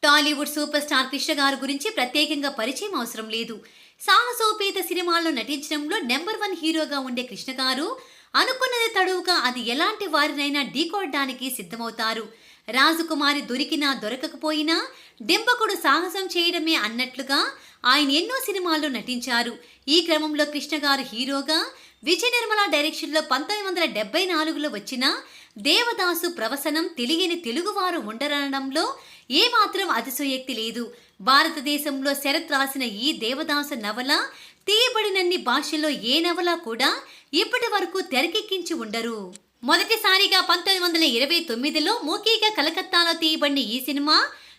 Tollywood super star Krishna గారి గురించి ప్రత్యేకంగా పరిచయం అవసరం లేదు. సాహసోపేత సినిమాల్లో నటించడంలో నెంబర్ 1 హీరోగా ఉండే కృష్ణ గారు అనుకున్నది తడువుగా అది ఎలాంటి వారినైనా ఢీకొనడానికి సిద్ధమవుతారు. రాజకుమారి దొరికినా దొరకకపోయినా డింపకుడు సాహసం చేయడమే అన్నట్లుగా ఆయన ఎన్నో సినిమాల్లో నటించారు. ఈ క్రమంలో కృష్ణ గారు హీరోగా విజయ నిర్మల డైరెక్షన్లో 1974లో వచ్చిన దేవదాసు ప్రవసనం తెలియని తెలుగువారు ఉండరనడంలో ఏమాత్రం అతిశయోక్తి లేదు. భారతదేశంలో శరత్ రాసిన ఈ దేవదాసు నవల తీయబడినన్ని భాషల్లో ఏ నవల కూడా ఇప్పటి వరకు తెరకెక్కించి ఉండరు. మొదటిసారిగా 1929లో మూకీగా కలకత్తాలో తీయబడిన ఈ సినిమా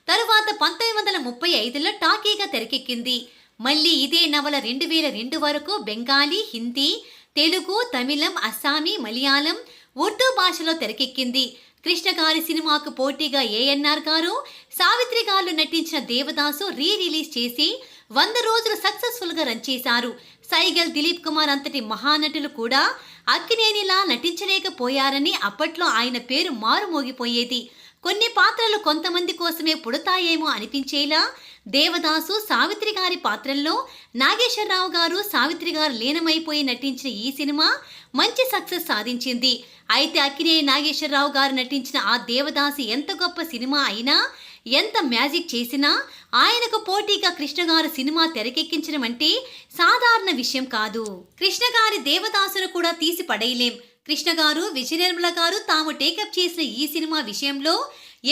తరువాత 1935లో టాకీగా తెరకెక్కింది. మళ్ళీ ఇదే నవల 2002 వరకు బెంగాలీ, హిందీ, తెలుగు, తమిళం, అస్సామీ, మలయాళం, ఉర్దూ భాషలో తెరకెక్కింది. కృష్ణ గారి సినిమాకు పోటీగా ఏఎన్ఆర్ గారు, సావిత్రి గారు నటించిన దేవదాసు రిలీజ్ చేసి 100 రోజులు సక్సెస్ఫుల్ గా రన్ చేశారు. సైగల్, దిలీప్ కుమార్ అంతటి మహానటులు కూడా అక్కినేనిలా నటించలేకపోయారని అప్పట్లో ఆయన పేరు మారుమోగిపోయేది. కొన్ని పాత్రలు కొంతమంది కోసమే పుడతాయేమో అనిపించేలా దేవదాసు, సావిత్రి గారి పాత్రల్లో నాగేశ్వరరావు గారు, సావిత్రి గారు లీనమైపోయి నటించిన ఈ సినిమా మంచి సక్సెస్ సాధించింది. అయితే అక్కినేని నాగేశ్వరరావు గారు నటించిన ఆ దేవదాసు ఎంత గొప్ప సినిమా అయినా, ఎంత మ్యాజిక్ చేసినా ఆయనకు పోటీగా కృష్ణ గారు సినిమా తెరకెక్కించడం అంటే సాధారణ విషయం కాదు. కృష్ణ గారి దేవదాసును కూడా తీసి పడేయలేం. కృష్ణ గారు, విజయ నిర్మల గారు తాము టేకప్ చేసిన ఈ సినిమా విషయంలో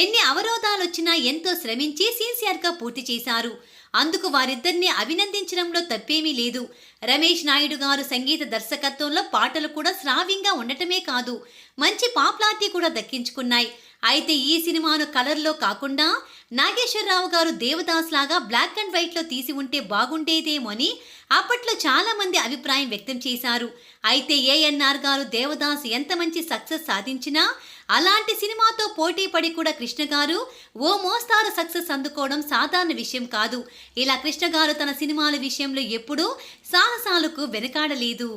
ఎన్ని అవరోధాలొచ్చినా ఎంతో శ్రమించి సిన్సియర్గా పూర్తి చేశారు. అందుకు వారిద్దరిని అభినందించడంలో తప్పేమీ లేదు. రమేష్ నాయుడు గారు సంగీత దర్శకత్వంలో పాటలు కూడా శ్రావ్యంగా ఉండటమే కాదు, మంచి పాపులారిటీ కూడా దక్కించుకున్నాయి. అయితే ఈ సినిమాను కలర్లో కాకుండా నాగేశ్వరరావు గారు దేవదాస్ లాగా బ్లాక్ అండ్ వైట్లో తీసి ఉంటే బాగుండేదేమో అని అప్పట్లో చాలా మంది అభిప్రాయం వ్యక్తం చేశారు. అయితే ఏఎన్ఆర్ గారు దేవదాస్ ఎంత మంచి సక్సెస్ సాధించినా అలాంటి సినిమాతో పోటీ పడి కూడా కృష్ణ గారు ఓ మోస్తారు సక్సెస్ అందుకోవడం సాధారణ విషయం కాదు. ఇలా కృష్ణ గారు తన సినిమాల విషయంలో ఎప్పుడూ సాహసాలకు వెనకాడలేదు.